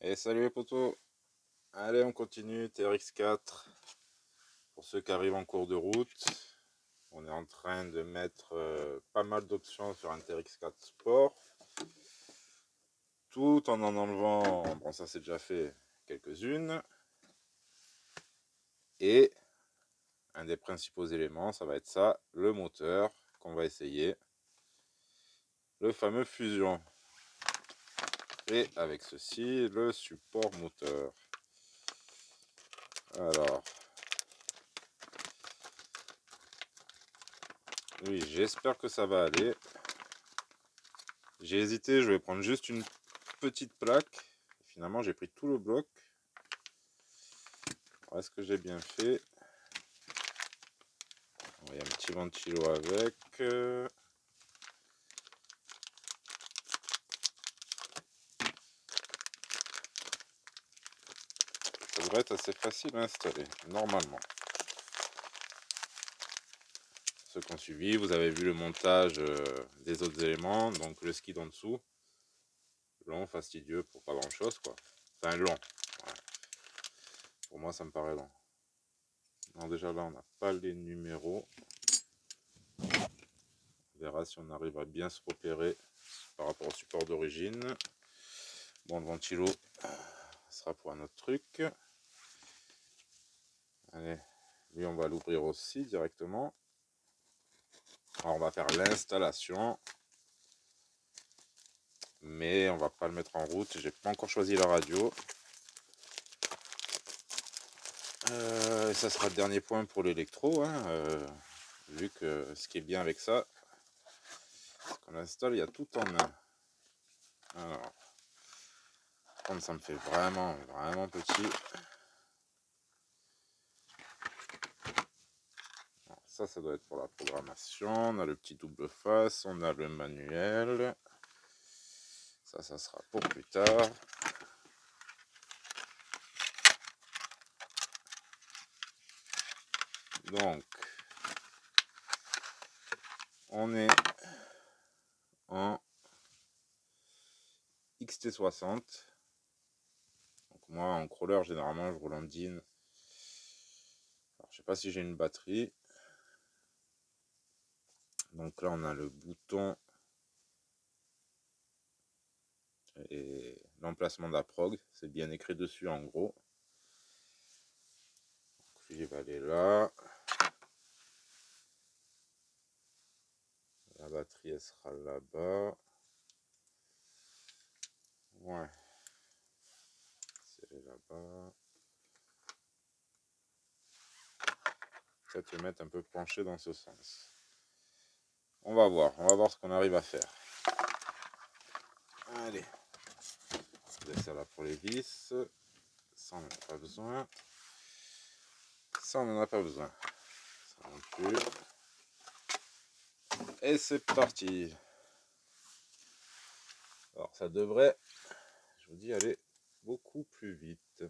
Et salut les potos, allez on continue TRX4. Pour ceux qui arrivent en cours de route, on est en train de mettre pas mal d'options sur un TRX4 Sport, tout en enlevant, bon ça c'est déjà fait, quelques-unes. Et un des principaux éléments, ça va être ça, le moteur qu'on va essayer, le fameux Fusion. Et avec ceci, le support moteur. Alors, oui, j'espère que ça va aller. J'ai hésité, je vais prendre juste une petite plaque. Finalement, j'ai pris tout le bloc. Est-ce que j'ai bien fait? Il y a un petit ventilo avec. Ça devrait être assez facile à installer, normalement. Ceux qui ont suivi, vous avez vu le montage des autres éléments. Donc le skid en dessous. Long, fastidieux pour pas grand chose, quoi. Enfin, long. Ouais. Pour moi, ça me paraît long. Non, déjà là, on n'a pas les numéros. On verra si on arrive à bien se repérer par rapport au support d'origine. Bon, le ventilo sera pour un autre truc. Allez, lui, on va l'ouvrir aussi directement. Alors, on va faire l'installation. Mais on va pas le mettre en route. J'ai pas encore choisi la radio. Ça sera le dernier point pour l'électro, hein, vu que ce qui est bien avec ça, c'est qu'on installe, il y a tout en un. Alors, comme ça me fait vraiment petit. Alors, ça doit être pour la programmation. On a le petit double face, on a le manuel. Ça sera pour plus tard. Donc, on est en XT60. Donc moi, en crawler, généralement, je roule en DIN. Alors, je sais pas si j'ai une batterie. Donc là, on a le bouton et l'emplacement de la prog. C'est bien écrit dessus, en gros. Donc, lui, il va aller là. La batterie, elle sera là-bas. Ouais. C'est là-bas. Peut-être le mettre un peu penché dans ce sens. On va voir ce qu'on arrive à faire. Allez. On laisse ça là pour les vis. Ça, on n'en a pas besoin. Ça, on n'en a pas besoin. Ça non plus. Et c'est parti. Alors, ça devrait, je vous dis, aller beaucoup plus vite.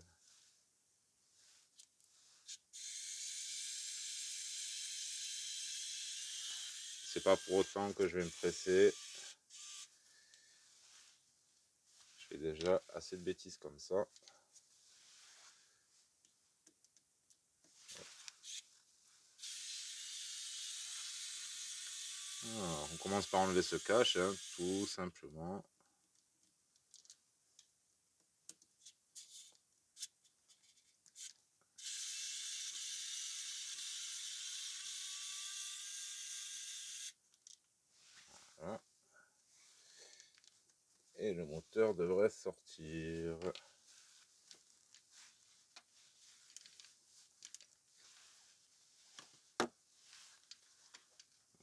C'est pas pour autant que je vais me presser. Je fais déjà assez de bêtises comme ça. Alors, on commence par enlever ce cache, hein, tout simplement. Voilà. Et le moteur devrait sortir.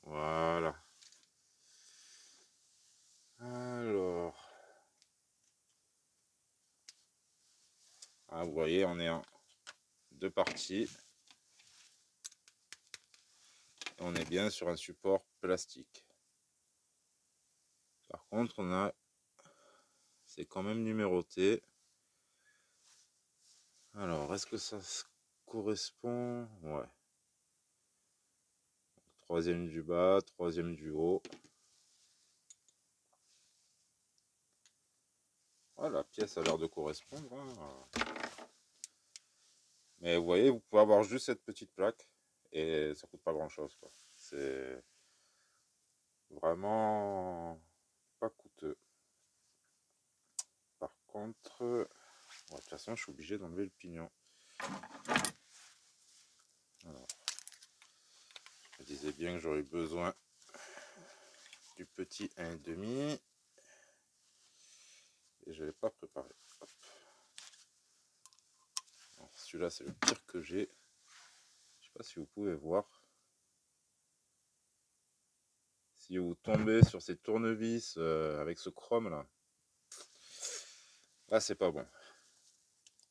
Voilà. Alors. Ah, vous voyez, on est en deux parties. On est bien sur un support plastique. Par contre, on a... C'est quand même numéroté. Alors, est-ce que ça correspond? Ouais. Troisième du bas, troisième du haut. Ouais, la pièce a l'air de correspondre, hein. Mais vous voyez, vous pouvez avoir juste cette petite plaque et ça coûte pas grand chose, quoi. C'est vraiment pas coûteux. Par contre, ouais, de toute façon, je suis obligé d'enlever le pignon. Alors, je me disais bien que j'aurais besoin du petit 1,5 et je ne l'ai pas préparé. Celui-là, c'est le pire que j'ai. Je sais pas si vous pouvez voir. Si vous tombez sur ces tournevis avec ce chrome là, là c'est pas bon.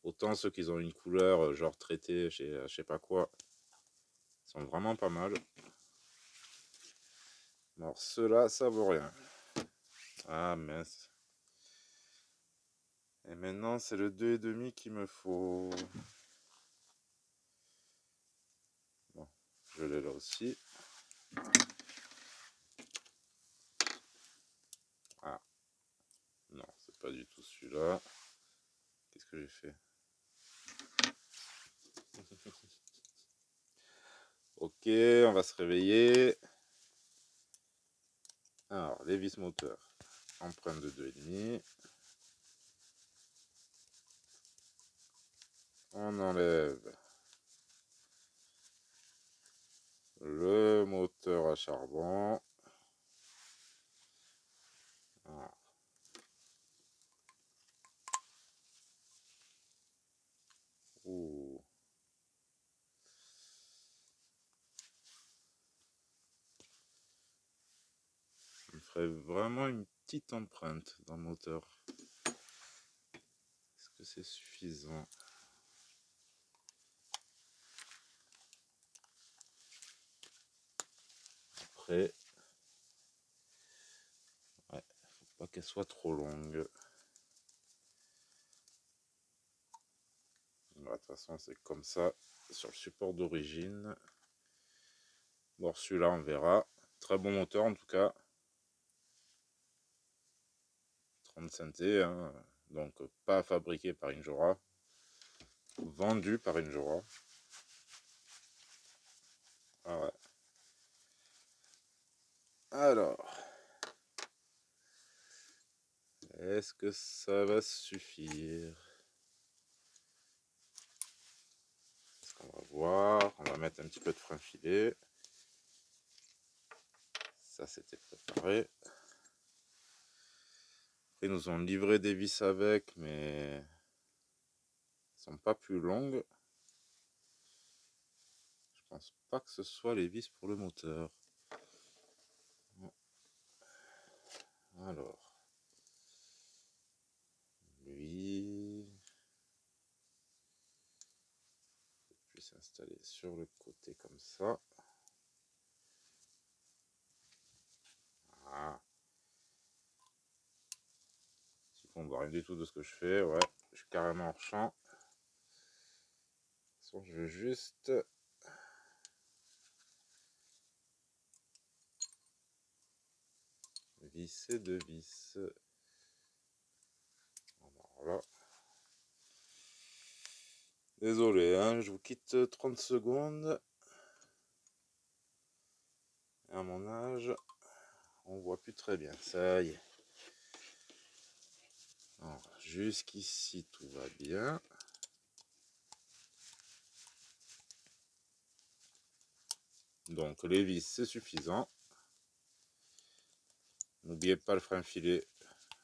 Autant ceux qui ont une couleur genre traité, je sais pas quoi, sont vraiment pas mal. Alors ceux-là, ça vaut rien. Ah mince. Et maintenant c'est le 2,5 qu'il me faut. Bon, je l'ai là aussi. Ah, non, c'est pas du tout celui-là. Qu'est-ce que j'ai fait? Ok, on va se réveiller. Alors, les vis moteurs, empreinte de 2,5. On enlève le moteur à charbon. Alors, ouh. Il me ferait vraiment une petite empreinte dans le moteur. Est-ce que c'est suffisant? Après, ouais, faut pas qu'elle soit trop longue. Bah, de toute façon, c'est comme ça sur le support d'origine. Bon, celui-là, on verra. Très bon moteur en tout cas. 35 T, hein. Donc pas fabriqué par Injora. Vendu par Injora. Ah ouais. Alors, est-ce que ça va suffire? On va voir. On va mettre un petit peu de frein filet. Ça, c'était préparé. Ils nous ont livré des vis avec, mais elles sont pas plus longues. Je pense pas que ce soit les vis pour le moteur. Alors, lui, je vais s'installer sur le côté comme ça. Ah. Si on voit rien du tout de ce que je fais, ouais, je suis carrément hors champ. Je vais juste visser de vis. Alors là, désolé, hein, je vous quitte 30 secondes. À mon âge, on voit plus très bien. Ça y est. Jusqu'ici, tout va bien. Donc les vis, c'est suffisant. N'oubliez pas le frein filet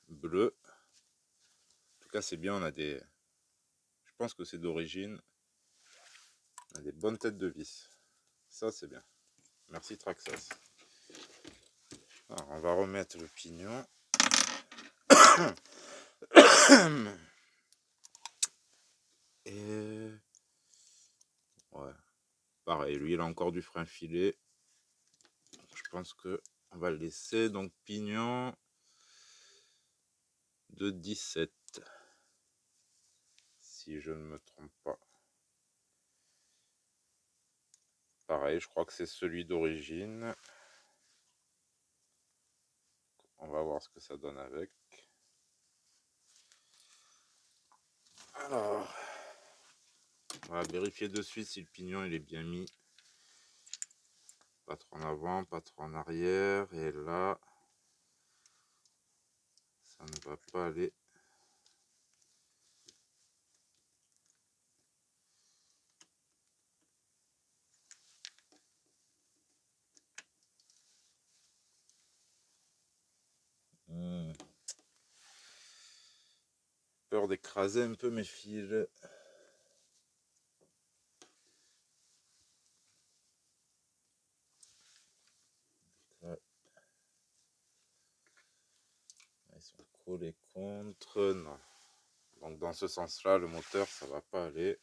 bleu. En tout cas, c'est bien, on a des... Je pense que c'est d'origine. On a des bonnes têtes de vis. Ça, c'est bien. Merci Traxxas. Alors, on va remettre le pignon. Et... ouais. Pareil, lui, il a encore du frein filet. Je pense que on va le laisser. Donc, pignon de 17. Si je ne me trompe pas. Pareil, je crois que c'est celui d'origine. On va voir ce que ça donne avec. Alors, on va vérifier de suite si le pignon il est bien mis. Pas trop en avant, pas trop en arrière. Et là, ça ne va pas aller. Peur d'écraser un peu mes fils. Ils sont collés contre. Non. Donc dans ce sens-là, le moteur, ça va pas aller.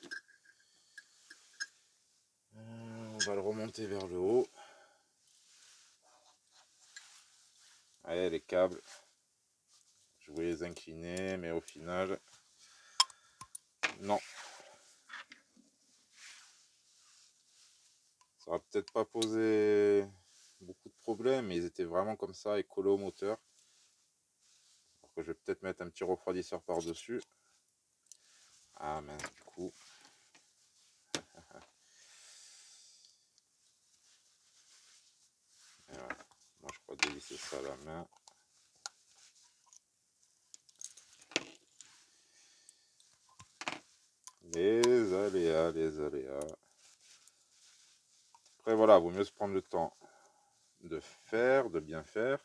On va le remonter vers le haut. Allez, les câbles. Je voulais les incliner, mais au final, non. Ça va peut-être pas poser beaucoup de problèmes, mais ils étaient vraiment comme ça et collés au moteur. Alors que je vais peut-être mettre un petit refroidisseur par-dessus. Ah mince, du coup. Et voilà. Moi, je crois dévisser ça à la main. Les aléas, les aléas. Après, voilà, vaut mieux se prendre le temps de faire, de bien faire,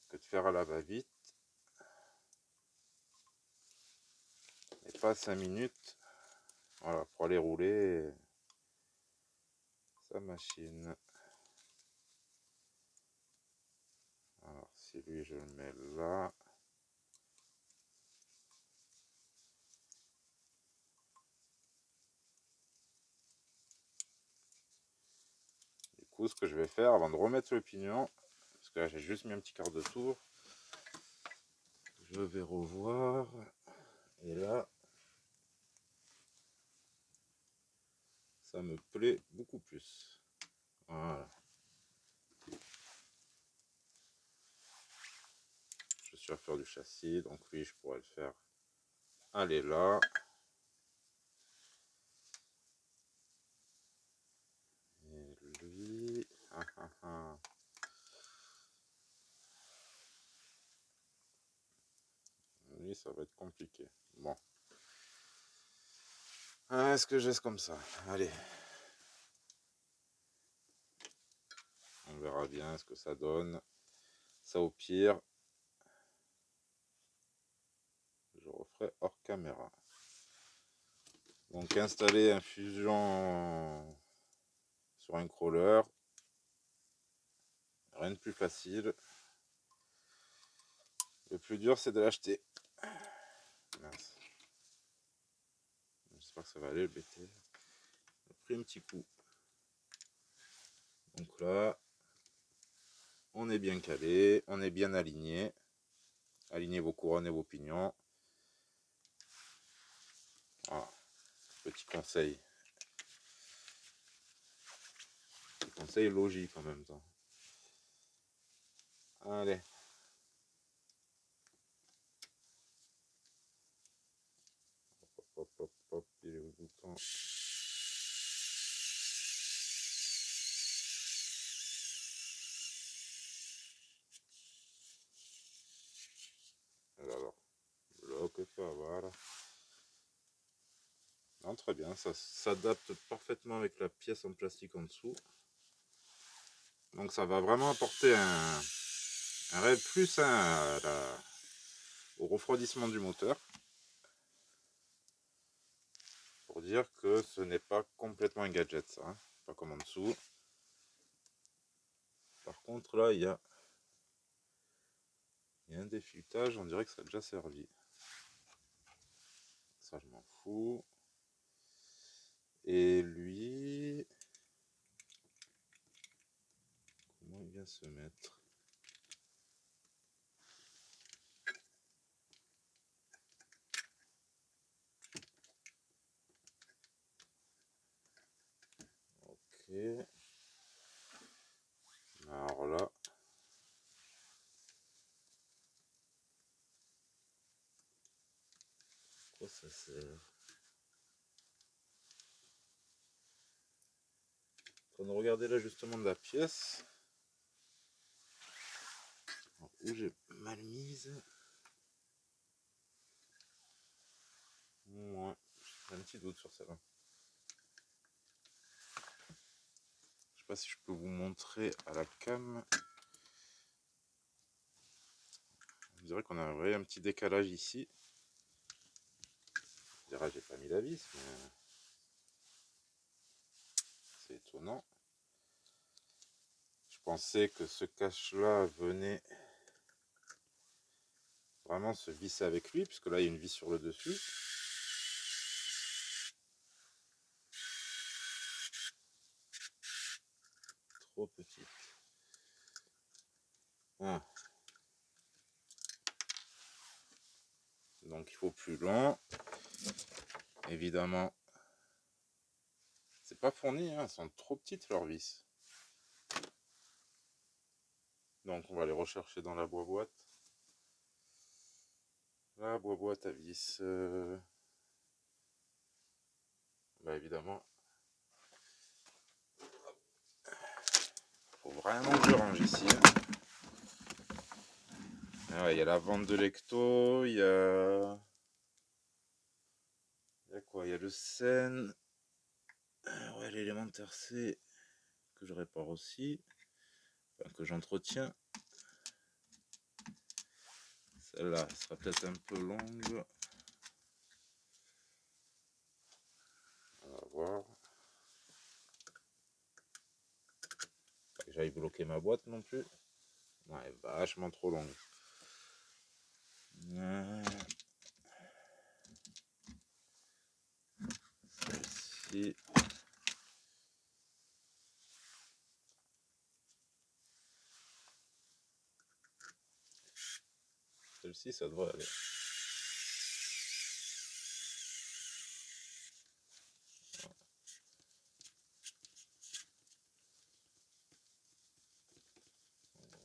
que de faire à la va-vite. Et pas 5 minutes. Voilà, pour aller rouler sa machine. Alors, si lui, je le mets là. Du coup, ce que je vais faire avant de remettre le pignon, parce que là, j'ai juste mis un petit quart de tour, je vais revoir. Et là, ça me plaît beaucoup plus. Voilà. Je suis à faire du châssis, donc oui, je pourrais le faire. Allez là. Et lui. Lui, ça va être compliqué. Bon. Est-ce que je laisse comme ça? Allez. On verra bien ce que ça donne. Ça au pire, je referai hors caméra. Donc installer un fusion sur un crawler, rien de plus facile. Le plus dur c'est de l'acheter. Mince. J'espère que ça va aller le BT. J'ai pris un petit coup. Donc là, on est bien calé, on est bien aligné. Alignez vos couronnes et vos pignons. Voilà. Petit conseil. Petit conseil logique en même temps. Allez. Hop, hop, hop, il est au bouton. Alors, bloque pas, voilà. Non, très bien, ça s'adapte parfaitement avec la pièce en plastique en dessous. Donc ça va vraiment apporter un réel plus au refroidissement du moteur. Pour dire que ce n'est pas complètement un gadget ça, hein. Pas comme en dessous. Par contre là il y a un défiletage, on dirait que ça a déjà servi. Ça je m'en fous. Et lui, comment il vient se mettre? Ok. Alors là, quoi ça sert? En train de regarder l'ajustement de la pièce. Alors, où j'ai mal mise. Ouais, j'ai un petit doute sur celle-là. Je sais pas si je peux vous montrer à la cam. On dirait qu'on a un petit décalage ici. On dirait que j'ai pas mis la vis, mais c'est étonnant. Je pensais que ce cache-là venait vraiment se visser avec lui, puisque là il y a une vis sur le dessus. Trop petite. Ah. Donc il faut plus long. Évidemment, c'est pas fourni, hein, elles sont trop petites leurs vis. Donc on va les rechercher dans la boîte. La boîte à vis. Bah évidemment, faut vraiment que je range ici. Ah ouais, il y a la vente de lecto, il y a quoi? Il y a le Sen. Ouais, l'élémentaire C que je répare aussi. Enfin, que j'entretiens. Celle-là sera peut-être un peu longue. On va voir. Pas que j'aille bloquer ma boîte non plus. Ouais, elle est vachement trop longue. Celle-ci. Celle-ci, ça devrait aller.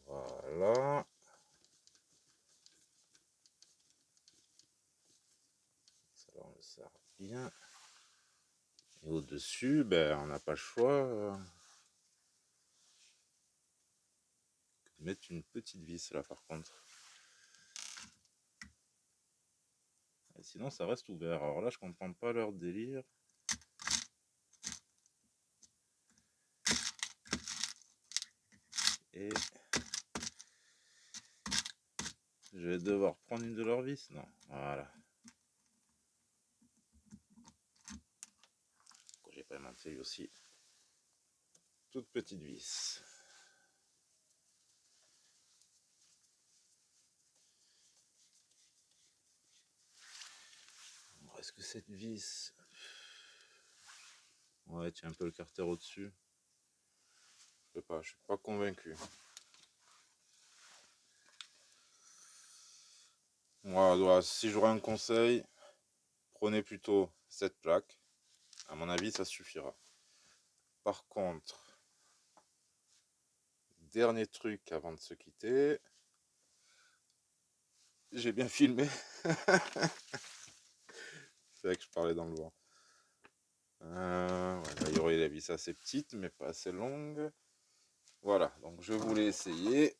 Voilà. Ça, on le serre bien. Et au-dessus, ben, on n'a pas le choix de mettre une petite vis là par contre. Et sinon, ça reste ouvert. Alors là, je comprends pas leur délire. Et je vais devoir prendre une de leurs vis. Non, voilà. J'ai pas inventé lui aussi. Toute petite vis. Est-ce que cette vis... Ouais, tiens un peu le carter au-dessus. Je sais pas, je suis pas convaincu. Voilà, si j'aurais un conseil, prenez plutôt cette plaque. À mon avis, ça suffira. Par contre, dernier truc avant de se quitter. J'ai bien filmé. C'est vrai que je parlais dans le vent. Ouais, il y aurait la vis assez petite, mais pas assez longue. Voilà, donc je voulais essayer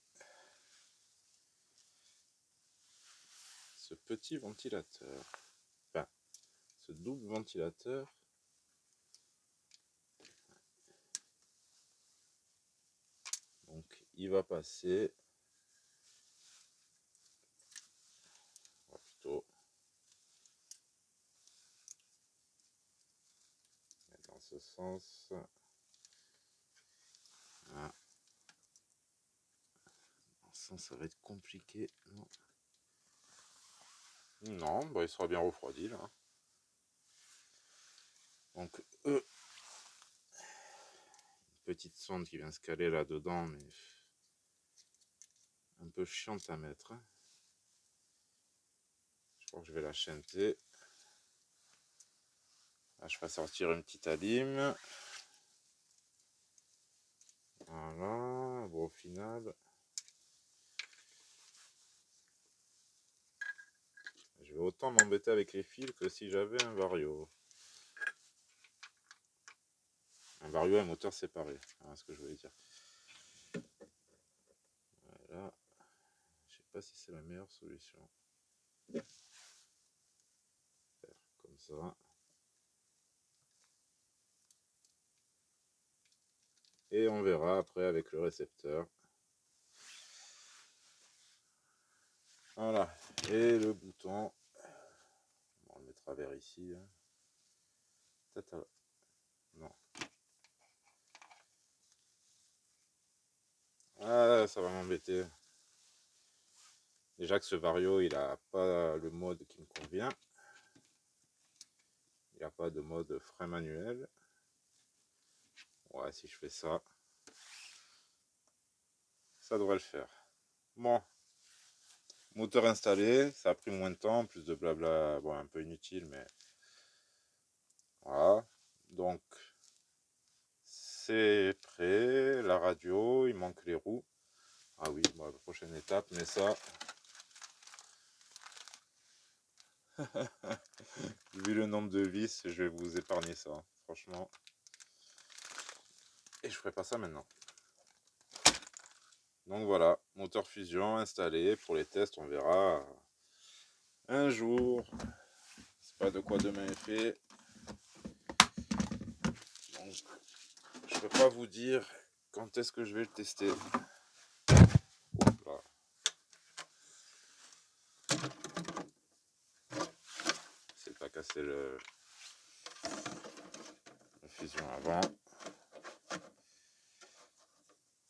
ce petit ventilateur. Enfin, ce double ventilateur. Donc, il va passer. On va plutôt mettre dans ce sens. Voilà. Dans ce sens, ça va être compliqué. Non, non, bah, il sera bien refroidi là. Donc, une petite sonde qui vient se caler là-dedans, mais un peu chiante à mettre. Je crois que je vais la chanter. Là, je vais sortir une petite alim. Voilà, bon, au final, je vais autant m'embêter avec les fils que si j'avais un Vario. Un Vario et un moteur séparé, voilà ce que je voulais dire. Voilà. Je sais pas si c'est la meilleure solution. Faire comme ça. Et on verra après avec le récepteur. Voilà. Et le bouton. On le mettra vers ici. Tata. Non. Ah, ça va m'embêter. Déjà que ce Vario, il a pas le mode qui me convient. Il n'y a pas de mode frein manuel. Ouais, si je fais ça, ça devrait le faire. Bon, moteur installé, ça a pris moins de temps, plus de blabla, bon, un peu inutile, mais voilà. Donc, c'est prêt, la radio, il manque les roues. Ah oui, bon, la prochaine étape, mais ça, vu le nombre de vis, je vais vous épargner ça, franchement. Et je ferai pas ça maintenant. Donc voilà, moteur fusion installé. Pour les tests, on verra un jour. C'est pas de quoi demain est fait. Donc, je peux pas vous dire quand est-ce que je vais le tester. Hop là. C'est pas casser la fusion avant.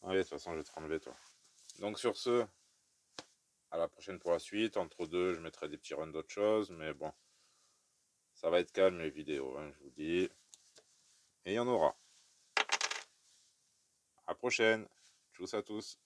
Allez, de toute façon, je vais te renlever toi. Donc sur ce, à la prochaine pour la suite. Entre deux, je mettrai des petits runs d'autres choses, mais bon, ça va être calme les vidéos, hein, je vous dis. Et il y en aura. À la prochaine. Tchuss à tous.